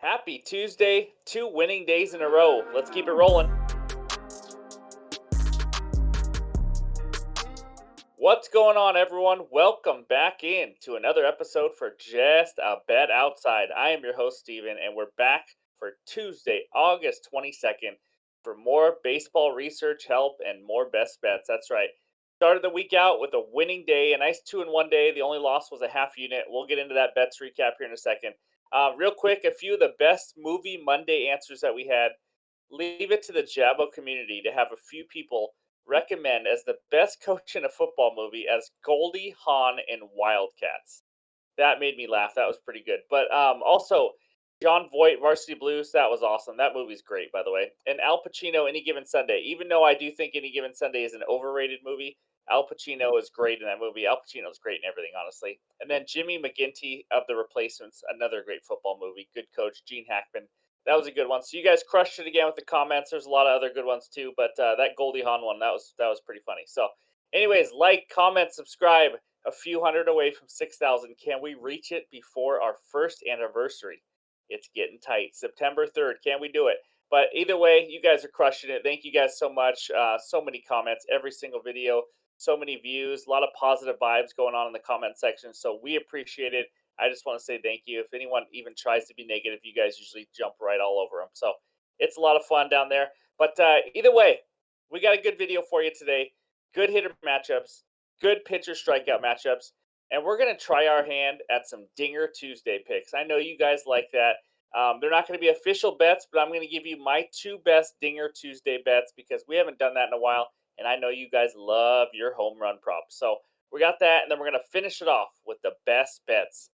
Happy Tuesday, 2 winning days in a row. Let's keep it rolling. What's going on, everyone? Welcome back in to another episode for Just a Bet Outside. I am your host, Steven, and we're back for Tuesday, August 22nd for more baseball research help and more best bets. That's right. Started the week out with a winning day, a nice 2-1 day. The only loss was a half unit. We'll get into that bets recap here in a second. Real quick, a few of the best movie Monday answers that we had. Leave it to the Jabo community to have a few people recommend as the best coach in a football movie as Goldie Hawn in Wildcats. That made me laugh. That was pretty good. But also, John Voight, Varsity Blues, that was awesome. That movie's great, by the way. And Al Pacino, Any Given Sunday. Even though I do think Any Given Sunday is an overrated movie, Al Pacino is great in that movie. Al Pacino's great in everything, honestly. And then Jimmy McGinty of The Replacements, another great football movie. Good coach, Gene Hackman. That was a good one. So you guys crushed it again with the comments. There's a lot of other good ones too, but that Goldie Hawn one, that was pretty funny. So, anyways, like, comment, subscribe. A few hundred away from 6,000. Can we reach it before our first anniversary? It's getting tight. September 3rd. Can we do it? But either way, you guys are crushing it. Thank you guys so much. So many comments, every single video, so many views, a lot of positive vibes going on in the comment section. So we appreciate it. I just want to say thank you. If anyone even tries to be negative, you guys usually jump right all over them. So it's a lot of fun down there. But either way, we got a good video for you today. Good hitter matchups, good pitcher strikeout matchups, and we're going to try our hand at some Dinger Tuesday picks. I know you guys like that. They're not going to be official bets, but I'm going to give you my two best Dinger Tuesday bets because we haven't done that in a while, and I know you guys love your home run props. So we got that, and then we're going to finish it off with the best bets.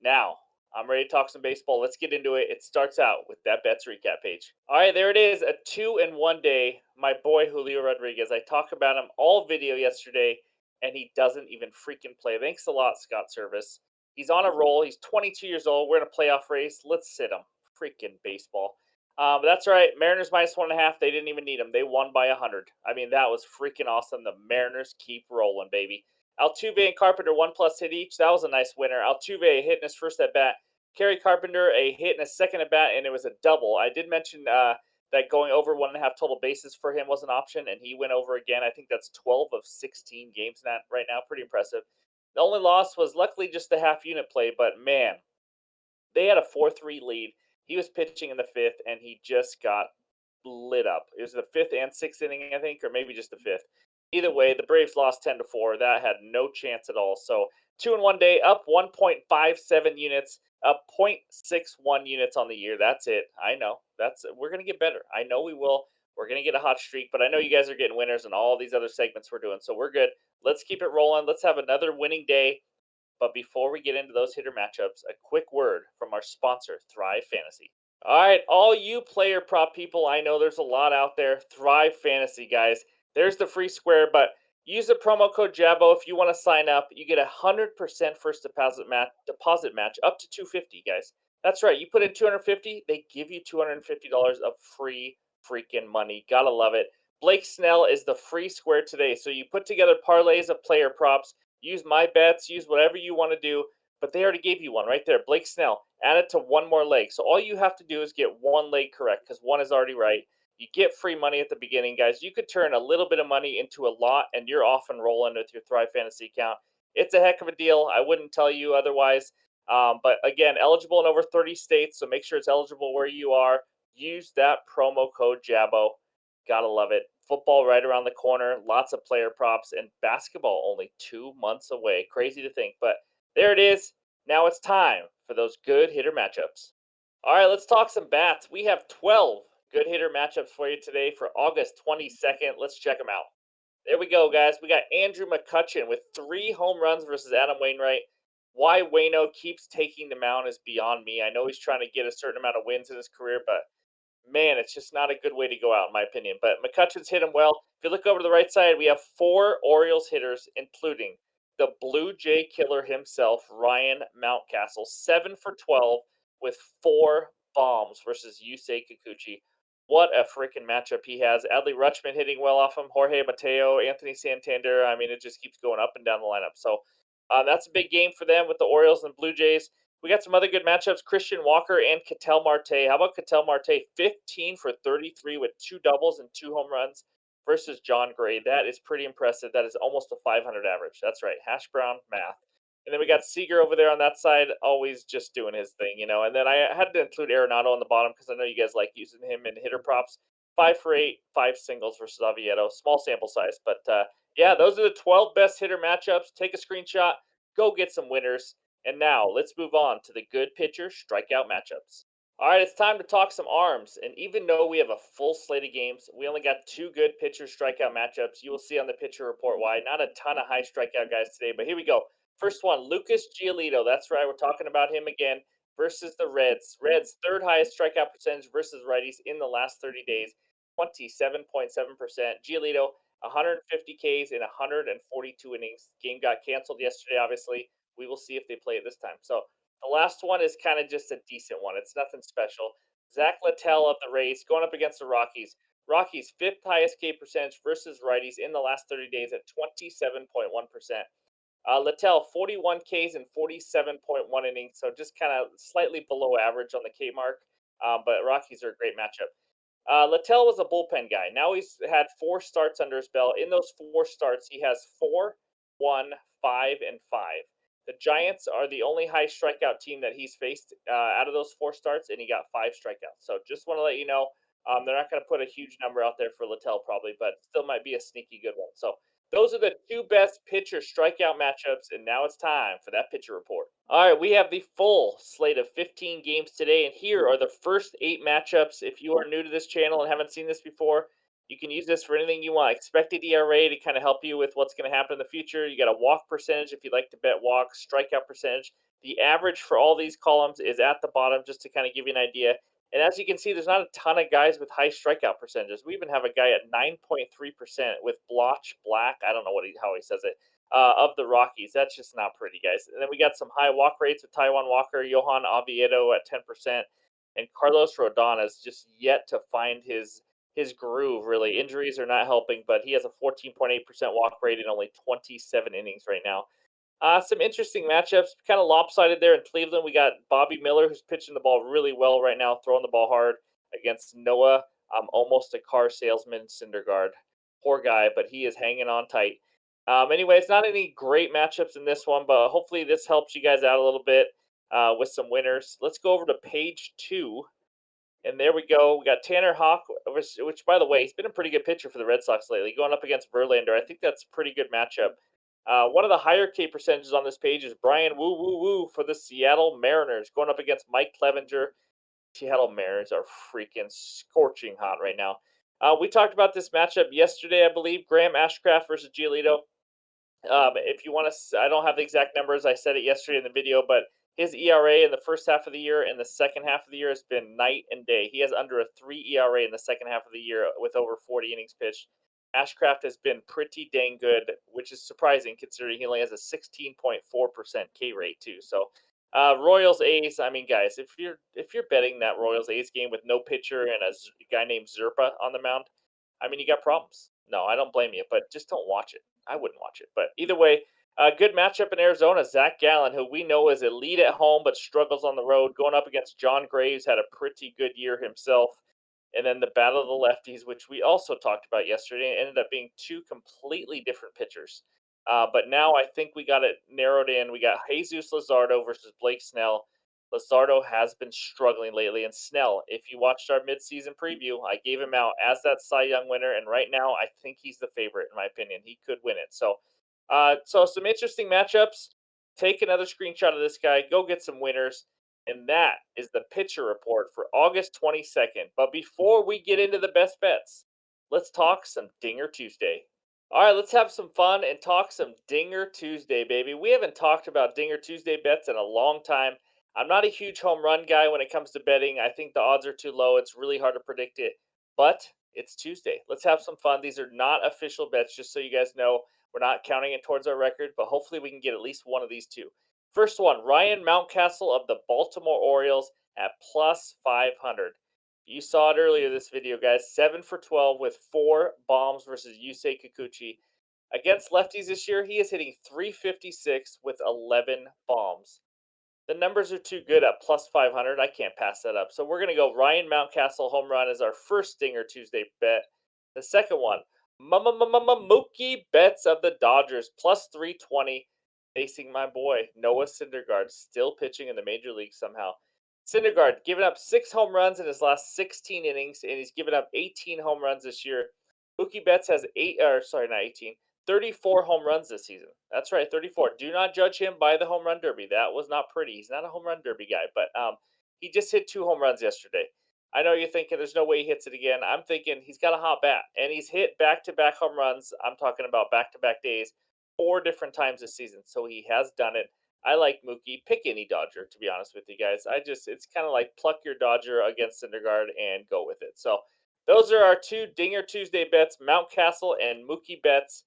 Now, I'm ready to talk some baseball. Let's get into it. It starts out with that bets recap page. All right, there it is. A 2-in-1 day. My boy Julio Rodriguez. I talked about him all video yesterday, and he doesn't even freaking play. Thanks a lot, Scott Service. He's on a roll. He's 22 years old. We're in a playoff race. Let's sit him. Freaking baseball. But that's right. Mariners -1.5. They didn't even need him. They won by 100. I mean, that was freaking awesome. The Mariners keep rolling, baby. Altuve and Carpenter 1+ hit each. That was a nice winner. Altuve hit in his first at bat. Kerry Carpenter a hit in his second at bat, and it was a double. I did mention that going over 1.5 total bases for him was an option, and he went over again. I think that's 12 of 16 games in that right now. Pretty impressive. The only loss was luckily just the half unit play, but man, they had a 4-3 lead. He was pitching in the fifth, and he just got lit up. It was the fifth and sixth inning, I think, or maybe just the fifth. Either way, the Braves lost 10-4. That had no chance at all. So 2-in-1 day, up 1.57 units, up 0.61 units on the year. That's it. I know. We're gonna get better. I know we will. We're gonna get a hot streak, but I know you guys are getting winners in all these other segments we're doing. So we're good. Let's keep it rolling. Let's have another winning day. But before we get into those hitter matchups, a quick word from our sponsor, Thrive Fantasy. All right, all you player prop people, I know there's a lot out there. Thrive Fantasy, guys. There's the free square, but use the promo code Jabo if you want to sign up. You get 100% first deposit match up to 250, guys. That's right. You put in 250, they give you $250 of free freaking money. Gotta love it. Blake Snell is the free square today. So you put together parlays of player props, use my bets, use whatever you want to do, but they already gave you one right there. Blake Snell, add it to one more leg. So all you have to do is get one leg correct because one is already right. You get free money at the beginning, guys. You could turn a little bit of money into a lot, and you're off and rolling with your Thrive Fantasy account. It's a heck of a deal. I wouldn't tell you otherwise. But again, eligible in over 30 states, so make sure it's eligible where you are. Use that promo code JABO. Gotta love it. Football right around the corner, lots of player props, and basketball only 2 months away. Crazy to think, but there it is. Now it's time for those good hitter matchups. All right, let's talk some bats. We have 12 good hitter matchups for you today for August 22nd. Let's check them out. There we go, guys. We got Andrew McCutchen with 3 home runs versus Adam Wainwright. Why Wayno keeps taking the mound is beyond me. I know he's trying to get a certain amount of wins in his career, but man, it's just not a good way to go out, in my opinion. But McCutcheon's hit him well. If you look over to the right side, we have 4 Orioles hitters, including the Blue Jay killer himself, Ryan Mountcastle, 7 for 12 with 4 bombs versus Yusei Kikuchi. What a freaking matchup he has. Adley Rutschman hitting well off him, Jorge Mateo, Anthony Santander. I mean, it just keeps going up and down the lineup. So that's a big game for them with the Orioles and Blue Jays. We got some other good matchups. Christian Walker and Ketel Marte. How about Ketel Marte? 15 for 33 with two doubles and two home runs versus John Gray. That is pretty impressive. That is almost a 500 average. That's right. Hash brown math. And then we got Seager over there on that side, always just doing his thing, you know. And then I had to include Arenado on the bottom because I know you guys like using him in hitter props. 5 for 8, five singles versus Oviedo. Small sample size, but yeah, those are the 12 best hitter matchups. Take a screenshot, go get some winners. And now let's move on to the good pitcher strikeout matchups. All right, it's time to talk some arms. And even though we have a full slate of games, we only got two good pitcher strikeout matchups. You will see on the pitcher report why. Not a ton of high strikeout guys today, but here we go. First one, Lucas Giolito. That's right, we're talking about him again versus the Reds. Reds, third highest strikeout percentage versus righties in the last 30 days, 27.7%. Giolito, 150 Ks in 142 innings. Game got canceled yesterday, obviously. We will see if they play it this time. So the last one is kind of just a decent one. It's nothing special. Zach Littell of the Rays going up against the Rockies. Rockies' fifth highest K percentage versus righties in the last 30 days at 27.1%. Littell, 41 Ks and 47.1 innings, so just kind of slightly below average on the K mark. But Rockies are a great matchup. Littell was a bullpen guy. Now he's had four starts under his belt. In those four starts, he has 4, 1, 5, and 5. The Giants are the only high strikeout team that he's faced out of those four starts, and he got five strikeouts. So just want to let you know, they're not going to put a huge number out there for Littell probably, but still might be a sneaky good one. So those are the two best pitcher strikeout matchups, and now it's time for that pitcher report. All right, we have the full slate of 15 games today, and here are the first 8 matchups. If you are new to this channel and haven't seen this before, you can use this for anything you want. Expected ERA to kind of help you with what's going to happen in the future. You got a walk percentage if you'd like to bet walks, strikeout percentage. The average for all these columns is at the bottom just to kind of give you an idea. And as you can see, there's not a ton of guys with high strikeout percentages. We even have a guy at 9.3% with Blotch Black. I don't know how he says it. Of the Rockies. That's just not pretty, guys. And then we got some high walk rates with Taiwan Walker, Johan Oviedo at 10%, and Carlos Rodon has just yet to find his groove. Really, injuries are not helping, but he has a 14.8% walk rate in only 27 innings right now. Some interesting matchups, kind of lopsided there in Cleveland. We got Bobby Miller, who's pitching the ball really well right now, throwing the ball hard against Noah, almost a car salesman, Syndergaard. Poor guy, but he is hanging on tight. Anyway, it's not any great matchups in this one, but hopefully this helps you guys out a little bit with some winners. Let's go over to page 2. And there we go. We got Tanner Hawk, which, by the way, he's been a pretty good pitcher for the Red Sox lately, going up against Verlander. I think that's a pretty good matchup. One of the higher K percentages on this page is Brian Woo Woo Woo for the Seattle Mariners, going up against Mike Clevenger. Seattle Mariners are freaking scorching hot right now. We talked about this matchup yesterday, I believe. Graham Ashcraft versus Giolito. If you want to, I don't have the exact numbers. I said it yesterday in the video, but his ERA in the first half of the year and the second half of the year has been night and day. He has under a 3 ERA in the second half of the year with over 40 innings pitched. Ashcraft has been pretty dang good, which is surprising considering he only has a 16.4% K rate too. So, Royals A's. I mean, guys, if you're betting that Royals A's game with no pitcher and a guy named Zerpa on the mound, I mean, you got problems. No, I don't blame you, but just don't watch it. I wouldn't watch it. But either way, a good matchup in Arizona. Zach Gallen, who we know is elite at home but struggles on the road, going up against John Graves, had a pretty good year himself. And then the battle of the lefties, which we also talked about yesterday, ended up being two completely different pitchers. But now I think we got it narrowed in. We got Jesus Luzardo versus Blake Snell. Luzardo has been struggling lately, and Snell, if you watched our midseason preview, I gave him out as that Cy Young winner, and right now I think he's the favorite in my opinion. He could win it. So some interesting matchups. Take another screenshot of this guy. Go get some winners. And that is the pitcher report for August 22nd. But before we get into the best bets, let's talk some Dinger Tuesday. All right, let's have some fun and talk some Dinger Tuesday, baby. We haven't talked about Dinger Tuesday bets in a long time. I'm not a huge home run guy when it comes to betting. I think the odds are too low. It's really hard to predict it. But it's Tuesday. Let's have some fun. These are not official bets, just so you guys know. We're not counting it towards our record, but hopefully we can get at least one of these two. First one, Ryan Mountcastle of the Baltimore Orioles at plus 500. You saw it earlier this video, guys. 7 for 12 with 4 bombs versus Yusei Kikuchi. Against lefties this year, he is hitting 356 with 11 bombs. The numbers are too good at plus 500. I can't pass that up. So we're going to go Ryan Mountcastle home run as our first Stinger Tuesday bet. The second one, Mookie Betts of the Dodgers plus 320, facing my boy Noah Syndergaard, still pitching in the major league somehow. Syndergaard giving up 6 home runs in his last 16 innings, and he's given up 18 home runs this year. Mookie Betts has not 18, 34 home runs this season. That's right, 34. Do not judge him by the home run derby. That was not pretty. He's not a home run derby guy, but he just hit 2 home runs yesterday. I know you're thinking there's no way he hits it again. I'm thinking he's got a hot bat, and he's hit back-to-back home runs. I'm talking about back-to-back days, 4 different times this season. So he has done it. I like Mookie. Pick any Dodger, to be honest with you guys. It's kind of like pluck your Dodger against Syndergaard and go with it. So those are our two Dinger Tuesday bets: Mountcastle and Mookie Betts.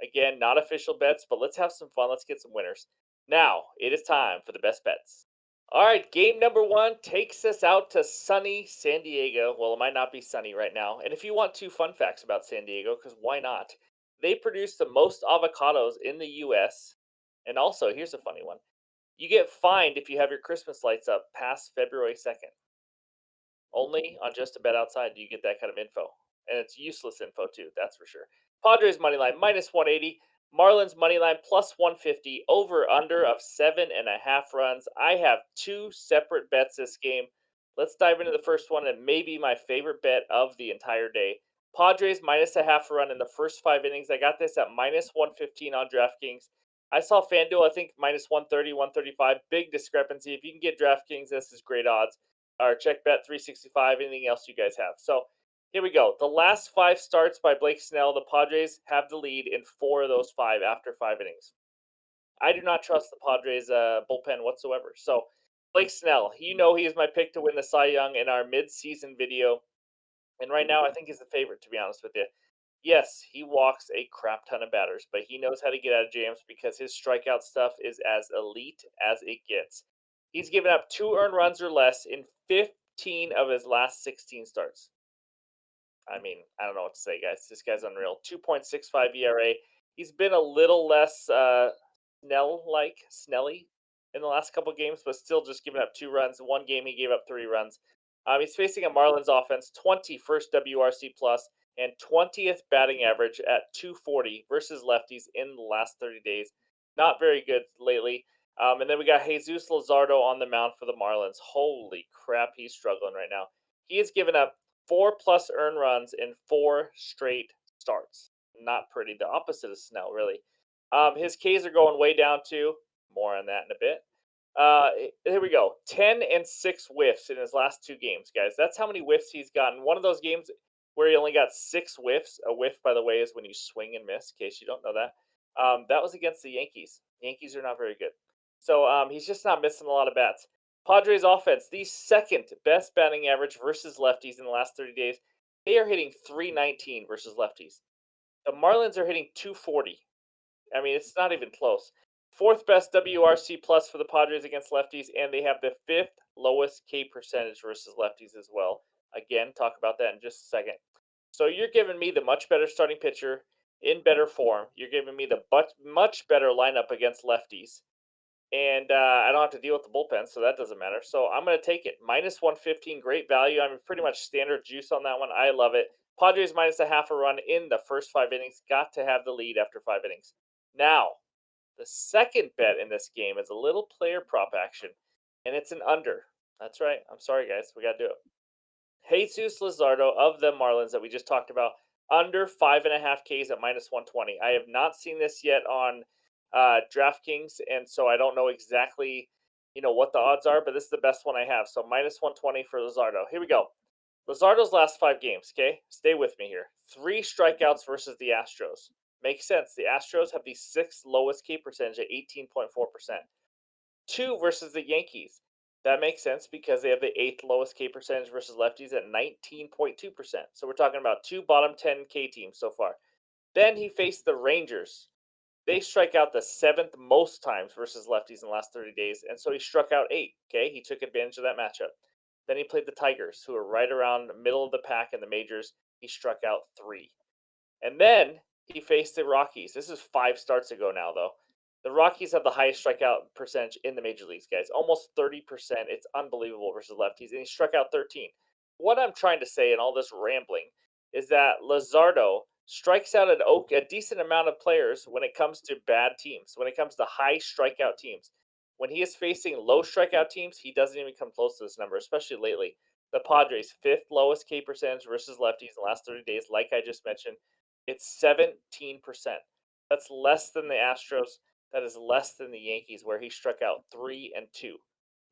Again, not official bets, but let's have some fun. Let's get some winners. Now it is time for the best bets. All right, game number one takes us out to sunny San Diego. Well, it might not be sunny right now. And if you want two fun facts about San Diego, because why not? They produce the most avocados in the U.S. And also, here's a funny one: you get fined if you have your Christmas lights up past February 2nd. Only on Just a Bet Outside do you get that kind of info. And it's useless info, too, that's for sure. Padres money line minus 180. Marlins money line plus 150. Over under of 7.5 runs. I have two separate bets this game. Let's dive into the first one and maybe my favorite bet of the entire day. Padres minus a half run in the first 5 innings. I got this at minus 115 on DraftKings. I saw FanDuel, I think minus 130, 135. Big discrepancy. If you can get DraftKings, this is great odds, or check bet 365, anything else you guys have. So here we go. The last 5 starts by Blake Snell, the Padres have the lead in 4 of those 5 after 5 innings. I do not trust the Padres bullpen whatsoever. So Blake Snell, he is my pick to win the Cy Young in our mid-season video. And right now, I think he's the favorite, to be honest with you. Yes, he walks a crap ton of batters, but he knows how to get out of jams because his strikeout stuff is as elite as it gets. He's given up 2 earned runs or less in 15 of his last 16 starts. I mean, I don't know what to say, guys. This guy's unreal. 2.65 ERA. He's been a little less Snelly in the last couple games, but still just giving up 2 runs. One game he gave up 3 runs. He's facing a Marlins offense, 21st WRC plus and 20th batting average at 240 versus lefties in the last 30 days. Not very good lately. And then we got Jesus Luzardo on the mound for the Marlins. Holy crap, he's struggling right now. He has given up 4+ earned runs in 4 straight starts. Not pretty. The opposite of Snell, really. His Ks are going way down too. More on that in a bit. Here we go. 10 and 6 whiffs in his last 2 games, guys. That's how many whiffs he's gotten. One of those games where he only got 6 whiffs. A whiff, by the way, is when you swing and miss. In case you don't know that. That was against the Yankees. Yankees are not very good. So he's just not missing a lot of bats. Padres offense, the second best batting average versus lefties in the last 30 days. They are hitting 319 versus lefties. The Marlins are hitting 240. I mean, it's not even close. Fourth best WRC plus for the Padres against lefties, and they have the fifth lowest K percentage versus lefties as well. Again, talk about that in just a second. So you're giving me the much better starting pitcher in better form. You're giving me the much better lineup against lefties. And I don't have to deal with the bullpen, so that doesn't matter. So I'm going to take it. Minus 115, great value. I'm pretty much standard juice on that one. I love it. Padres minus a half a run in the first 5 innings. Got to have the lead after 5 innings. Now, the second bet in this game is a little player prop action, and it's an under. That's right. I'm sorry, guys. We got to do it. Jesus Luzardo of the Marlins that we just talked about, under 5.5 Ks at minus 120. I have not seen this yet on DraftKings, and so I don't know exactly, what the odds are, but this is the best one I have. So minus 120 for Luzardo. Here we go. Luzardo's last 5 games, okay? Stay with me here. 3 strikeouts versus the Astros. Makes sense. The Astros have the sixth lowest K percentage at 18.4%. 2 versus the Yankees. That makes sense because they have the eighth lowest K percentage versus lefties at 19.2%. So we're talking about 2 bottom 10 K teams so far. Then he faced the Rangers. They strike out the seventh most times versus lefties in the last 30 days, and so he struck out 8. Okay, he took advantage of that matchup. Then he played the Tigers, who are right around the middle of the pack in the majors. He struck out 3. And then he faced the Rockies. This is 5 starts ago now, though. The Rockies have the highest strikeout percentage in the major leagues, guys. Almost 30%. It's unbelievable versus lefties. And he struck out 13. What I'm trying to say in all this rambling is that Lazardo strikes out a decent amount of players when it comes to bad teams, when it comes to high strikeout teams. When he is facing low strikeout teams, he doesn't even come close to this number, especially lately. The Padres, fifth lowest K percentage versus lefties in the last 30 days, like I just mentioned, it's 17%. That's less than the Astros. That is less than the Yankees, where he struck out 3 and 2.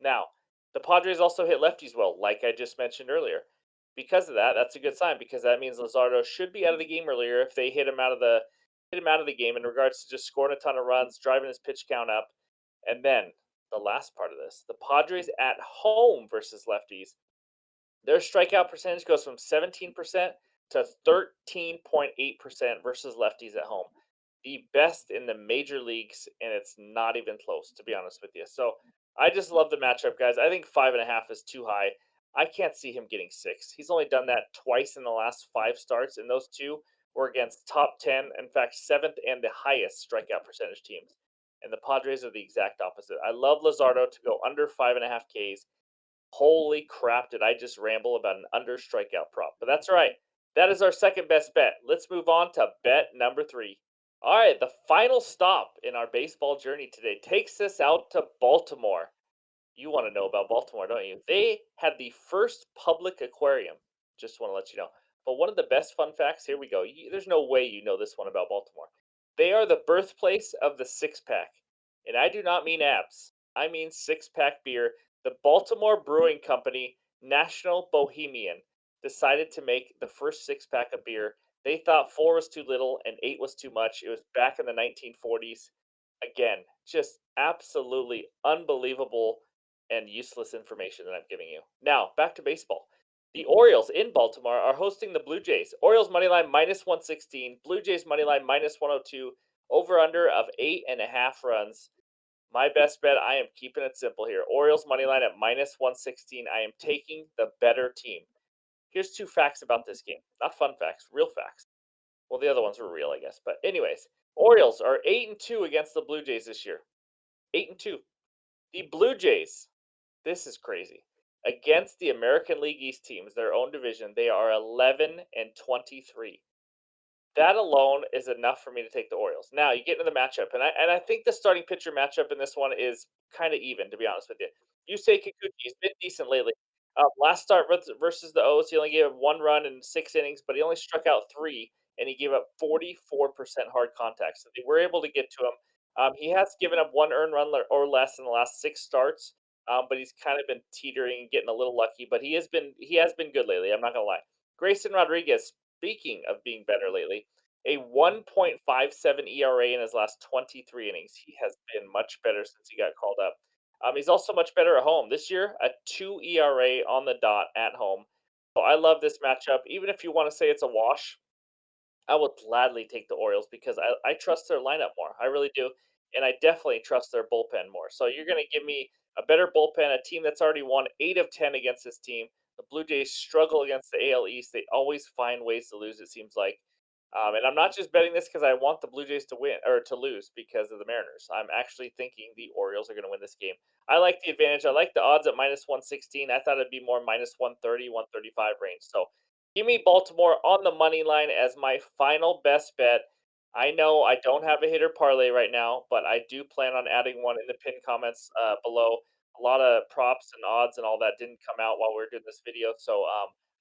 Now, the Padres also hit lefties well, like I just mentioned earlier. Because of that, that's a good sign because that means Lazardo should be out of the game earlier if they hit him out of the game in regards to just scoring a ton of runs, driving his pitch count up. And then the last part of this, the Padres at home versus lefties, their strikeout percentage goes from 17% to 13.8% versus lefties at home. The best in the major leagues, and it's not even close, to be honest with you. So I just love the matchup, guys. I think 5.5 is too high. I can't see him getting six. He's only done that twice in the last five starts, and those two were against top 10, in fact, seventh and the highest strikeout percentage teams. And the Padres are the exact opposite. I love Lazardo to go under 5.5 Ks. Holy crap, did I just ramble about an under strikeout prop? But that's right. That is our second best bet. Let's move on to bet number three. All right, the final stop in our baseball journey today takes us out to Baltimore. You want to know about Baltimore, don't you? They had the first public aquarium. Just want to let you know. But one of the best fun facts, here we go. There's no way you know this one about Baltimore. They are the birthplace of the six pack. And I do not mean abs, I mean six pack beer. The Baltimore Brewing Company, National Bohemian, decided to make the first six pack of beer. They thought four was too little and eight was too much. It was back in the 1940s. Again, just absolutely unbelievable and useless information that I'm giving you. Now, back to baseball. The Orioles in Baltimore are hosting the Blue Jays. Orioles money line minus 116, Blue Jays money line minus 102, over under of 8.5 runs. My best bet, I am keeping it simple here. Orioles money line at minus 116. I am taking the better team. Here's two facts about this game. Not fun facts, real facts. Well, the other ones were real, I guess. But anyways, Orioles are 8-2 against the Blue Jays this year. 8-2. The Blue Jays, this is crazy. Against the American League East teams, their own division, they are 11-23. That alone is enough for me to take the Orioles. Now you get into the matchup, and I think the starting pitcher matchup in this one is kind of even, to be honest with you. Yusei Kikuchi, he's been decent lately. Last start versus the O's, he only gave up 1 run in 6 innings, but he only struck out three, and he gave up 44% hard contact. So they were able to get to him. He has given up one earned run or less in the last six starts, but he's kind of been teetering and getting a little lucky. But he has been good lately. I'm not gonna lie. Grayson Rodriguez, speaking of being better lately, a 1.57 ERA in his last 23 innings. He has been much better since he got called up. He's also much better at home. This year, a 2 ERA on the dot at home. So I love this matchup. Even if you want to say it's a wash, I would gladly take the Orioles because I trust their lineup more. I really do. And I definitely trust their bullpen more. So you're going to give me a better bullpen, a team that's already won 8 of 10 against this team. The Blue Jays struggle against the AL East. They always find ways to lose, it seems like. And I'm not just betting this because I want the Blue Jays to win or to lose because of the Mariners. I'm actually thinking the Orioles are going to win this game. I like the advantage. I like the odds at minus 116. I thought it'd be more minus 130, 135 range. So give me Baltimore on the money line as my final best bet. I know I don't have a hitter parlay right now, but I do plan on adding one in the pin comments below. A lot of props and odds and all that didn't come out while we were doing this video, so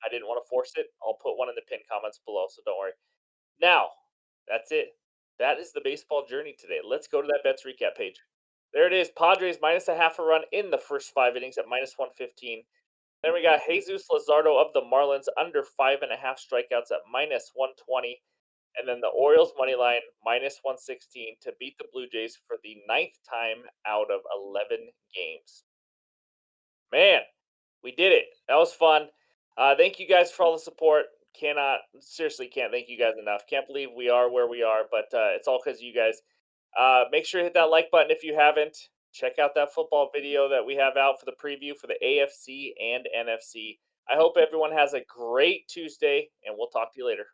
I didn't want to force it. I'll put one in the pin comments below, so don't worry. Now, that's it. That is the baseball journey today. Let's go to that bets recap page. There it is. Padres minus a half a run in the first 5 innings at minus 115. Then we got Jesus Lazardo of the Marlins under 5.5 strikeouts at minus 120. And then the Orioles money line minus 116 to beat the Blue Jays for the ninth time out of 11 games. Man, we did it. That was fun. Thank you guys for all the support. Cannot seriously can't thank you guys enough. Can't believe we are where we are, but it's all because of you guys. Make sure to hit that like button if you haven't. Check out that football video that we have out for the preview for the AFC and NFC. I hope everyone has a great Tuesday, and we'll talk to you later.